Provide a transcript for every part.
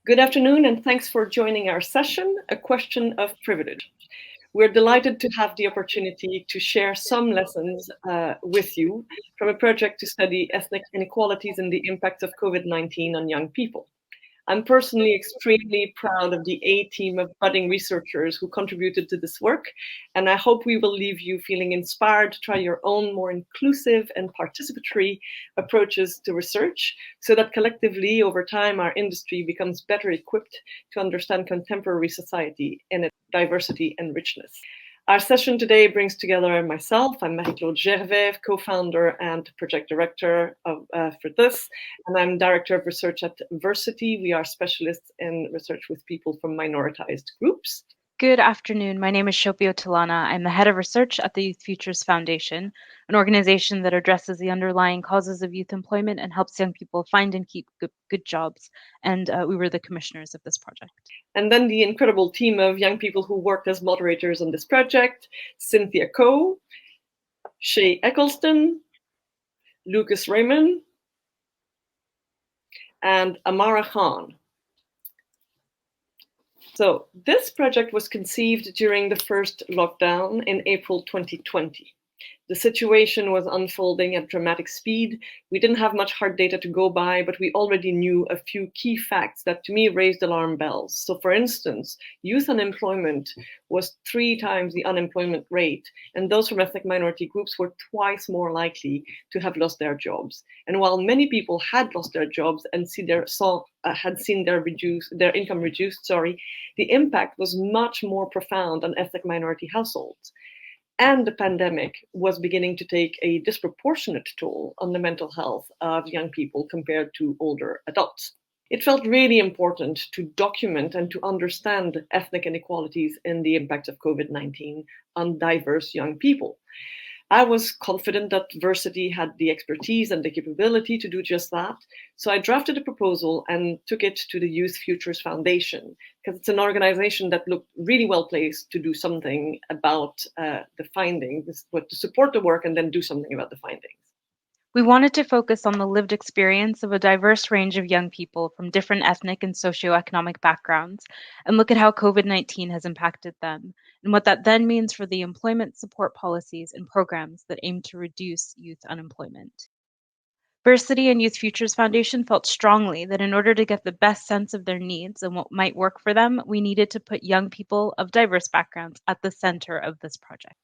Good afternoon, and thanks for joining our session, A Question of Privilege. We're delighted to have the opportunity to share some lessons with you from a project to study ethnic inequalities and the impacts of COVID-19 on young people. I'm personally extremely proud of the A team of budding researchers who contributed to this work, and I hope we will leave you feeling inspired to try your own more inclusive and participatory approaches to research so that collectively, over time, our industry becomes better equipped to understand contemporary society in its diversity and richness. Our session today brings together myself. I'm Marie-Claude Gervais, co-founder and project director for this, and I'm director of research at Versity. We are specialists in research with people from minoritized groups. Good afternoon. My name is Shopio Talana. I'm the head of research at the Youth Futures Foundation, an organization that addresses the underlying causes of youth employment and helps young people find and keep good jobs. And we were the commissioners of this project. And then the incredible team of young people who worked as moderators on this project: Cynthia Coe, Shay Eccleston, Lucas Raymond, and Amara Khan. So this project was conceived during the first lockdown in April 2020. The situation was unfolding at dramatic speed. We didn't have much hard data to go by, but we already knew a few key facts that to me raised alarm bells. So for instance, youth unemployment was 3 times the unemployment rate, and those from ethnic minority groups were twice more likely to have lost their jobs. And while many people had lost their jobs and had seen their income reduced, the impact was much more profound on ethnic minority households. And the pandemic was beginning to take a disproportionate toll on the mental health of young people compared to older adults. It felt really important to document and to understand ethnic inequalities and the impact of COVID-19 on diverse young people. I was confident that Versity had the expertise and the capability to do just that. So I drafted a proposal and took it to the Youth Futures Foundation, because it's an organization that looked really well placed to do something about the findings, but to support the work and then do something about the findings. We wanted to focus on the lived experience of a diverse range of young people from different ethnic and socioeconomic backgrounds and look at how COVID-19 has impacted them and what that then means for the employment support policies and programs that aim to reduce youth unemployment. Versity and Youth Futures Foundation felt strongly that in order to get the best sense of their needs and what might work for them, we needed to put young people of diverse backgrounds at the center of this project.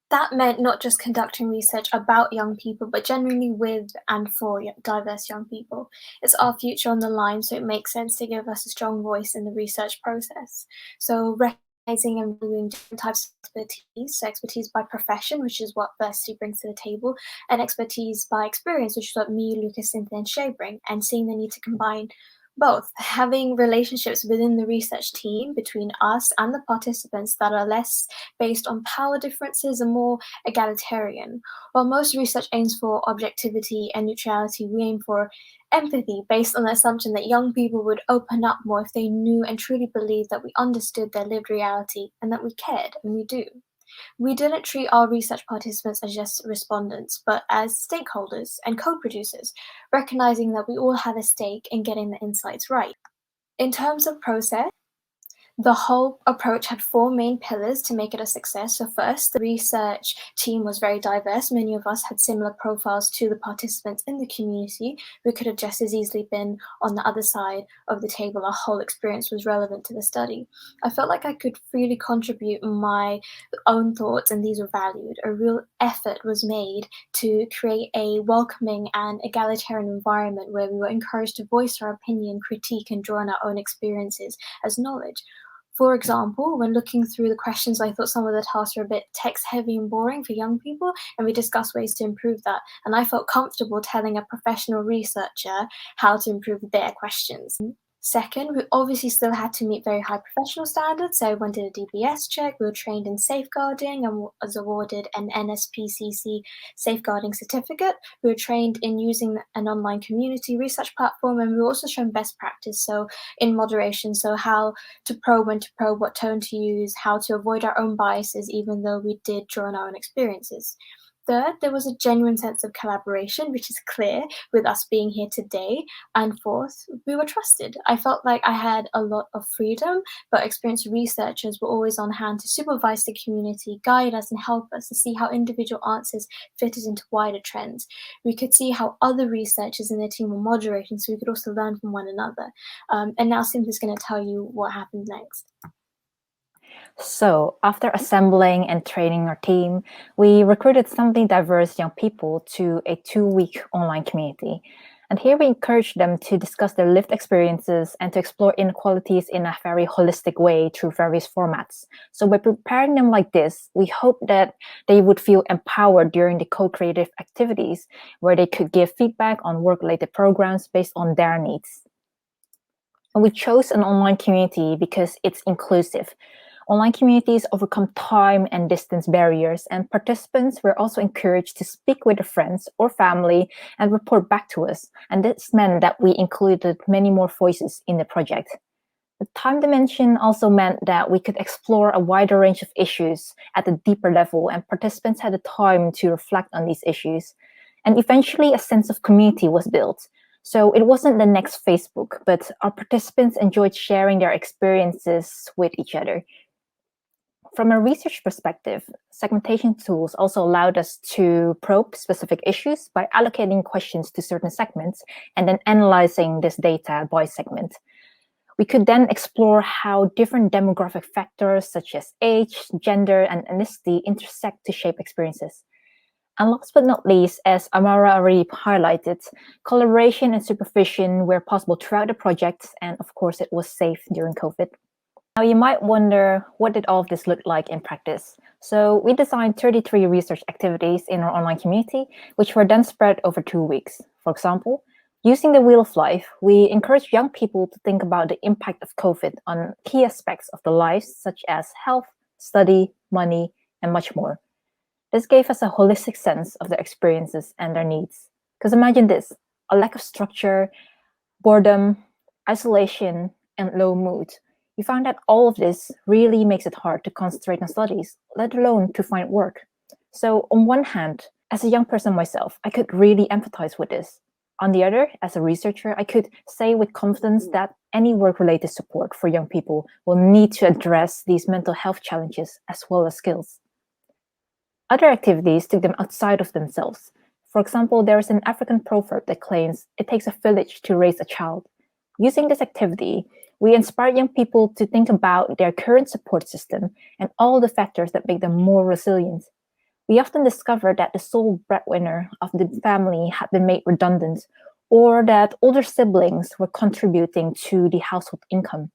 That meant not just conducting research about young people, but genuinely with and for diverse young people. It's our future on the line, so it makes sense to give us a strong voice in the research process. So recognizing and valuing different types of expertise, so expertise by profession, which is what Versity brings to the table, and expertise by experience, which is what me, Lucas, Cynthia, and Shay bring, and seeing the need to combine both. Having relationships within the research team between us and the participants that are less based on power differences and more egalitarian. While most research aims for objectivity and neutrality, we aim for empathy based on the assumption that young people would open up more if they knew and truly believed that we understood their lived reality and that we cared, and we do. We didn't treat our research participants as just respondents, but as stakeholders and co-producers, recognizing that we all have a stake in getting the insights right. In terms of process, the whole approach had 4 main pillars to make it a success. So first, the research team was very diverse. Many of us had similar profiles to the participants in the community. We could have just as easily been on the other side of the table. Our whole experience was relevant to the study. I felt like I could freely contribute my own thoughts, and these were valued. A real effort was made to create a welcoming and egalitarian environment where we were encouraged to voice our opinion, critique, and draw on our own experiences as knowledge. For example, when looking through the questions, I thought some of the tasks were a bit text-heavy and boring for young people, and we discussed ways to improve that. And I felt comfortable telling a professional researcher how to improve their questions. Second, we obviously still had to meet very high professional standards, so everyone did a DBS check, we were trained in safeguarding and was awarded an NSPCC safeguarding certificate. We were trained in using an online community research platform, and we were also shown best practice, so in moderation, so how to probe, when to probe, what tone to use, how to avoid our own biases, even though we did draw on our own experiences. Third, there was a genuine sense of collaboration, which is clear with us being here today. And fourth, we were trusted. I felt like I had a lot of freedom, but experienced researchers were always on hand to supervise the community, guide us, and help us to see how individual answers fitted into wider trends. We could see how other researchers in their team were moderating, so we could also learn from one another. And now Cynthia's going to tell you what happened next. So, after assembling and training our team, we recruited 70 diverse young people to a 2-week online community. And here we encouraged them to discuss their lived experiences and to explore inequalities in a very holistic way through various formats. So by preparing them like this, we hope that they would feel empowered during the co-creative activities where they could give feedback on work-related programs based on their needs. And we chose an online community because it's inclusive. Online communities overcome time and distance barriers, and participants were also encouraged to speak with their friends or family and report back to us. And this meant that we included many more voices in the project. The time dimension also meant that we could explore a wider range of issues at a deeper level, and participants had the time to reflect on these issues. And eventually, a sense of community was built. So it wasn't the next Facebook, but our participants enjoyed sharing their experiences with each other. From a research perspective, segmentation tools also allowed us to probe specific issues by allocating questions to certain segments and then analyzing this data by segment. We could then explore how different demographic factors such as age, gender, and ethnicity intersect to shape experiences. And last but not least, as Amara already highlighted, collaboration and supervision were possible throughout the project, and of course it was safe during COVID. Now you might wonder, what did all of this look like in practice? So we designed 33 research activities in our online community, which were then spread over 2 weeks. For example, using the Wheel of Life, we encouraged young people to think about the impact of COVID on key aspects of their lives, such as health, study, money, and much more. This gave us a holistic sense of their experiences and their needs. Because imagine this, a lack of structure, boredom, isolation, and low mood. We found that all of this really makes it hard to concentrate on studies, let alone to find work. So on one hand, as a young person myself, I could really empathize with this. On the other, as a researcher, I could say with confidence that any work-related support for young people will need to address these mental health challenges as well as skills. Other activities took them outside of themselves. For example, there is an African proverb that claims it takes a village to raise a child. Using this activity, we inspired young people to think about their current support system and all the factors that make them more resilient. We often discovered that the sole breadwinner of the family had been made redundant, or that older siblings were contributing to the household income.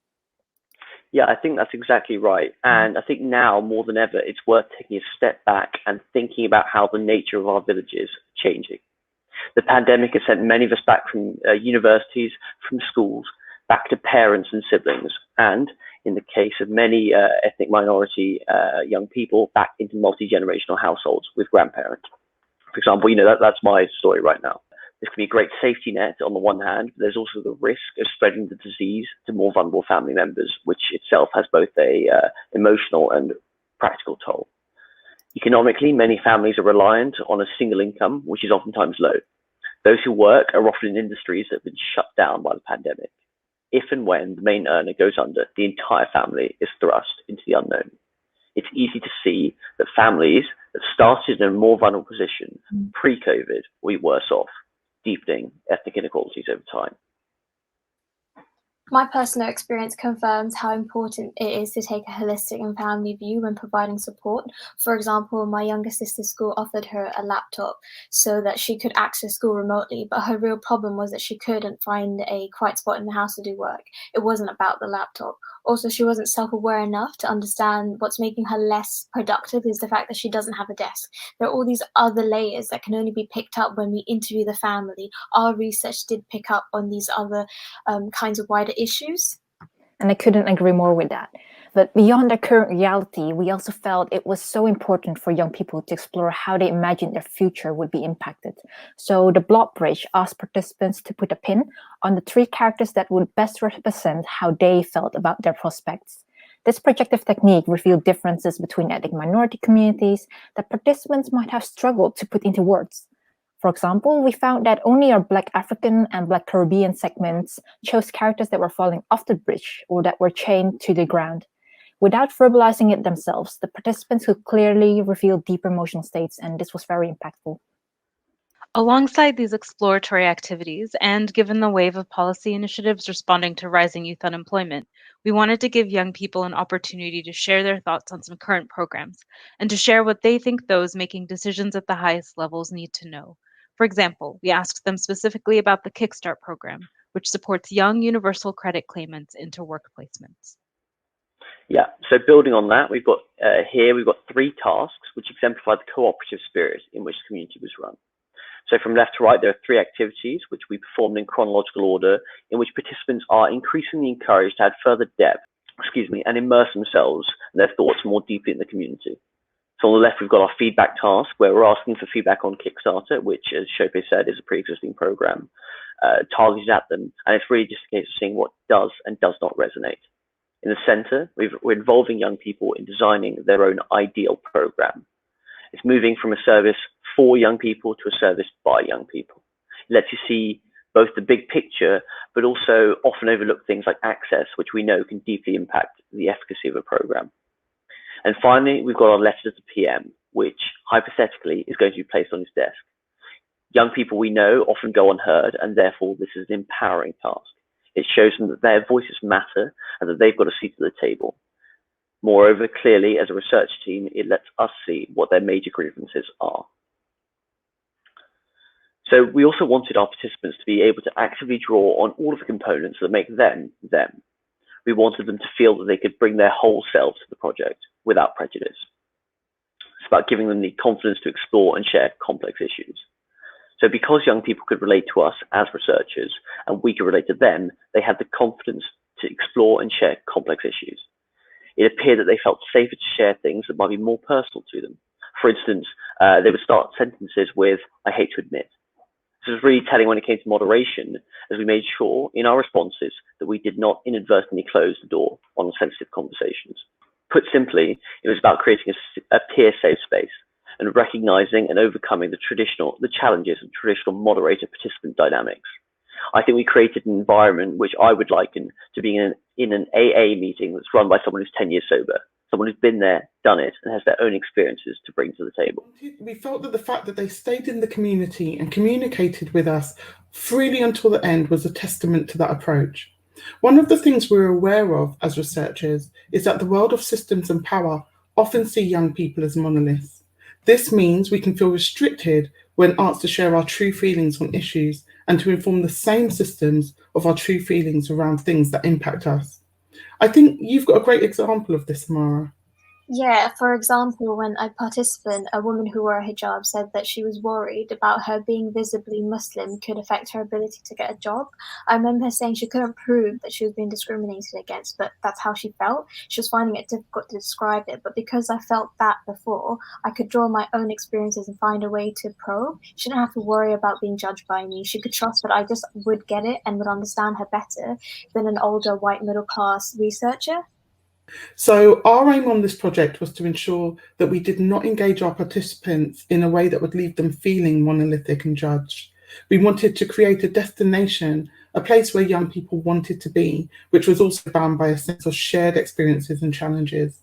Yeah, I think that's exactly right. And I think now more than ever, it's worth taking a step back and thinking about how the nature of our villages are changing. The pandemic has sent many of us back from universities, from schools, back to parents and siblings, and in the case of many ethnic minority young people, back into multi-generational households with grandparents. For example, that's my story right now. This can be a great safety net on the one hand, but there's also the risk of spreading the disease to more vulnerable family members, which itself has both a emotional and practical toll. Economically, many families are reliant on a single income, which is oftentimes low. Those who work are often in industries that have been shut down by the pandemic. If and when the main earner goes under, the entire family is thrust into the unknown. It's easy to see that families that started in a more vulnerable position pre-COVID will be worse off, deepening ethnic inequalities over time. My personal experience confirms how important it is to take a holistic and family view when providing support. For example, my younger sister's school offered her a laptop so that she could access school remotely, but her real problem was that she couldn't find a quiet spot in the house to do work. It wasn't about the laptop. Also, she wasn't self-aware enough to understand what's making her less productive is the fact that she doesn't have a desk. There are all these other layers that can only be picked up when we interview the family. Our research did pick up on these other kinds of wider issues. And I couldn't agree more with that. But beyond the current reality, we also felt it was so important for young people to explore how they imagined their future would be impacted. So the Block Bridge asked participants to put a pin on the 3 characters that would best represent how they felt about their prospects. This projective technique revealed differences between ethnic minority communities that participants might have struggled to put into words. For example, we found that only our Black African and Black Caribbean segments chose characters that were falling off the bridge or that were chained to the ground. Without verbalizing it themselves, the participants could clearly reveal deep emotional states, and this was very impactful. Alongside these exploratory activities, and given the wave of policy initiatives responding to rising youth unemployment, we wanted to give young people an opportunity to share their thoughts on some current programs and to share what they think those making decisions at the highest levels need to know. For example, we asked them specifically about the Kickstart program, which supports young universal credit claimants into work placements. Yeah, so building on that, we've got 3 tasks which exemplify the cooperative spirit in which the community was run. So from left to right, there are 3 activities which we performed in chronological order, in which participants are increasingly encouraged to add further depth, and immerse themselves and their thoughts more deeply in the community. So on the left, we've got our feedback task, where we're asking for feedback on Kickstarter, which, as Shope said, is a pre-existing program targeted at them, and it's really just a case of seeing what does and does not resonate. In the center, we're involving young people in designing their own ideal program. It's moving from a service for young people to a service by young people. It lets you see both the big picture, but also often overlook things like access, which we know can deeply impact the efficacy of a program. And finally, we've got our letter to the PM, which hypothetically is going to be placed on his desk. Young people we know often go unheard, and therefore this is an empowering task. It shows them that their voices matter and that they've got a seat at the table. Moreover, clearly, as a research team, it lets us see what their major grievances are. So we also wanted our participants to be able to actively draw on all of the components that make them, them. We wanted them to feel that they could bring their whole selves to the project without prejudice. It's about giving them the confidence to explore and share complex issues. So because young people could relate to us as researchers and we could relate to them, they had the confidence to explore and share complex issues. It appeared that they felt safer to share things that might be more personal to them. For instance, they would start sentences with, "I hate to admit." This was really telling when it came to moderation, as we made sure in our responses that we did not inadvertently close the door on sensitive conversations. Put simply, it was about creating a peer safe space and recognizing and overcoming the challenges of traditional moderator-participant dynamics. I think we created an environment which I would liken to being in an AA meeting that's run by someone who's 10 years sober, someone who's been there, done it, and has their own experiences to bring to the table. We felt that the fact that they stayed in the community and communicated with us freely until the end was a testament to that approach. One of the things we're aware of as researchers is that the world of systems and power often see young people as monoliths. This means we can feel restricted when asked to share our true feelings on issues and to inform the same systems of our true feelings around things that impact us. I think you've got a great example of this, Samara. Yeah, for example, when a participant, a woman who wore a hijab, said that she was worried about her being visibly Muslim could affect her ability to get a job. I remember her saying she couldn't prove that she was being discriminated against, but that's how she felt. She was finding it difficult to describe it, but because I felt that before, I could draw my own experiences and find a way to probe. She didn't have to worry about being judged by me. She could trust that I just would get it and would understand her better than an older white middle-class researcher. So our aim on this project was to ensure that we did not engage our participants in a way that would leave them feeling monolithic and judged. We wanted to create a destination, a place where young people wanted to be, which was also bound by a sense of shared experiences and challenges.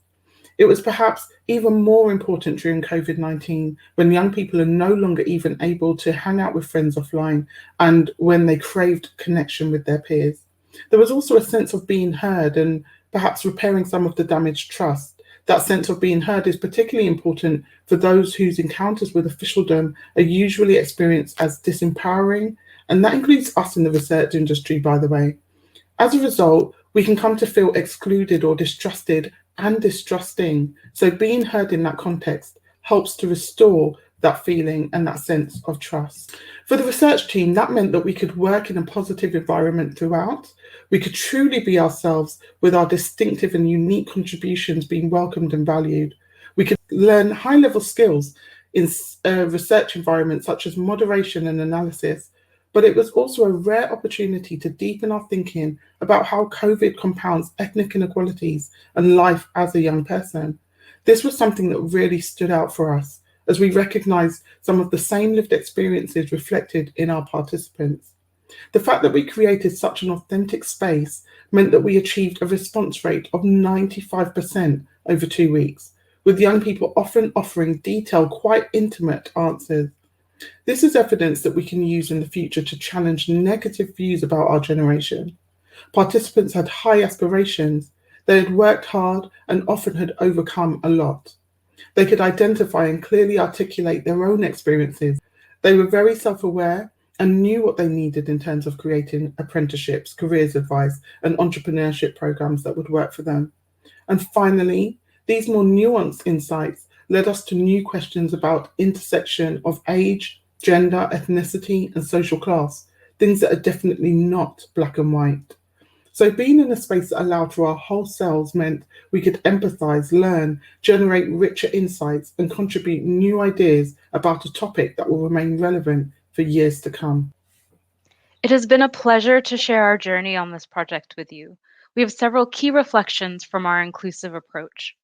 It was perhaps even more important during COVID-19, when young people are no longer even able to hang out with friends offline and when they craved connection with their peers. There was also a sense of being heard and perhaps repairing some of the damaged trust. That sense of being heard is particularly important for those whose encounters with officialdom are usually experienced as disempowering, and that includes us in the research industry, by the way. As a result, we can come to feel excluded or distrusted and distrusting. So being heard in that context helps to restore that feeling and that sense of trust. For the research team, that meant that we could work in a positive environment throughout. We could truly be ourselves with our distinctive and unique contributions being welcomed and valued. We could learn high-level skills in a research environment such as moderation and analysis, but it was also a rare opportunity to deepen our thinking about how COVID compounds ethnic inequalities and life as a young person. This was something that really stood out for us as we recognised some of the same lived experiences reflected in our participants. The fact that we created such an authentic space meant that we achieved a response rate of 95% over 2 weeks, with young people often offering detailed, quite intimate answers. This is evidence that we can use in the future to challenge negative views about our generation. Participants had high aspirations. They had worked hard and often had overcome a lot. They could identify and clearly articulate their own experiences. They were very self-aware and knew what they needed in terms of creating apprenticeships, careers advice, and entrepreneurship programs that would work for them. And finally, these more nuanced insights led us to new questions about intersection of age, gender, ethnicity, and social class, things that are definitely not black and white. So being in a space that allowed for our whole selves meant we could empathize, learn, generate richer insights, and contribute new ideas about a topic that will remain relevant for years to come. It has been a pleasure to share our journey on this project with you. We have several key reflections from our inclusive approach.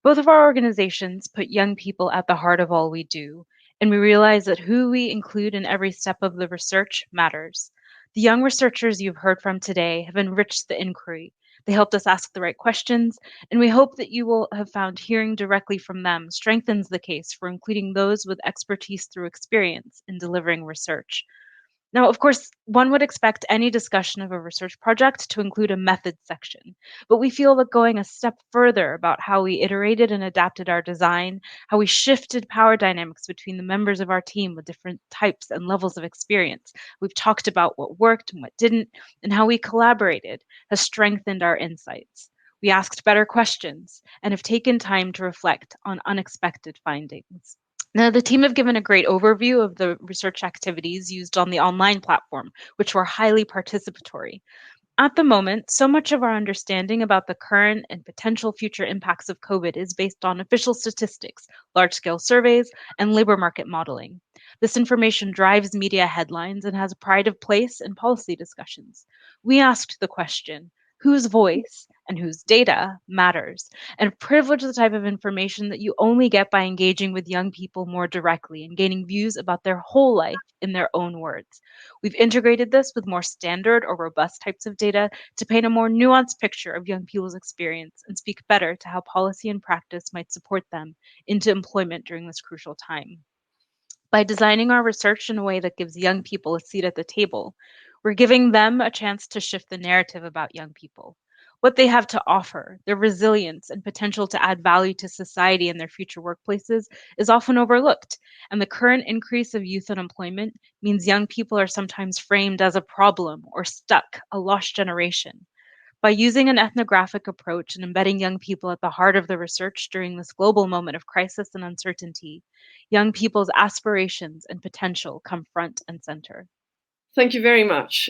Both of our organizations put young people at the heart of all we do, and we realize that who we include in every step of the research matters. The young researchers you've heard from today have enriched the inquiry. They helped us ask the right questions, and we hope that you will have found hearing directly from them strengthens the case for including those with expertise through experience in delivering research. Now, of course, one would expect any discussion of a research project to include a methods section, but we feel that going a step further about how we iterated and adapted our design, how we shifted power dynamics between the members of our team with different types and levels of experience, we've talked about what worked and what didn't, and how we collaborated has strengthened our insights. We asked better questions and have taken time to reflect on unexpected findings. Now, the team have given a great overview of the research activities used on the online platform, which were highly participatory. At the moment, so much of our understanding about the current and potential future impacts of COVID is based on official statistics, large-scale surveys, and labor market modeling. This information drives media headlines and has a pride of place in policy discussions. We asked the question, whose voice and whose data matters, and privilege the type of information that you only get by engaging with young people more directly and gaining views about their whole life in their own words. We've integrated this with more standard or robust types of data to paint a more nuanced picture of young people's experience and speak better to how policy and practice might support them into employment during this crucial time. By designing our research in a way that gives young people a seat at the table, we're giving them a chance to shift the narrative about young people. What they have to offer, their resilience and potential to add value to society and their future workplaces is often overlooked, and the current increase of youth unemployment means young people are sometimes framed as a problem or stuck, a lost generation. By using an ethnographic approach and embedding young people at the heart of the research during this global moment of crisis and uncertainty, young people's aspirations and potential come front and center. Thank you very much.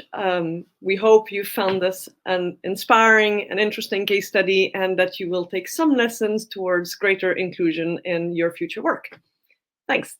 We hope you found this an inspiring and interesting case study and that you will take some lessons towards greater inclusion in your future work. Thanks.